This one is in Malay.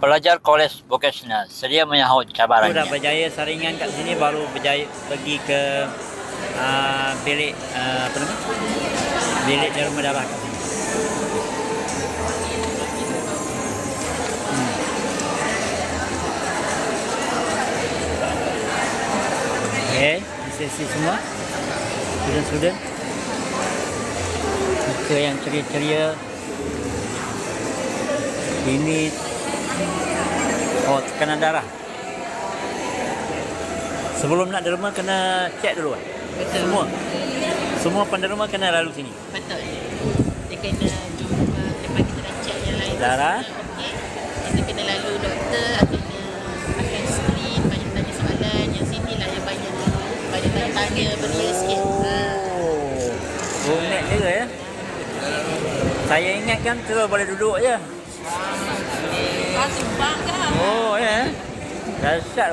pelajar kolej vokasional sedia menyahut Aku cabarannya. dah berjaya saringan kat sini, baru berjaya pergi ke bilik apa nama? Bilik derma darah kat sini. Okay, sesi semua student-student, muka yang ceria-ceria. Ini tekanan darah. Sebelum nak derma kena cek dulu kan? Betul. Semua penderma kena lalu sini. Betul. Dia kena jumpa lepas kita dah check yang lain. Darah. Okey. Kita kena lalu doktor, kena pakai screen, banyak tanya soalan. Yang sini lah yang banyak tanya beria sikit. Rumit juga ya. Saya ingatkan terus boleh duduk je. Kau timbang kau. Oh ya. Dahsyat.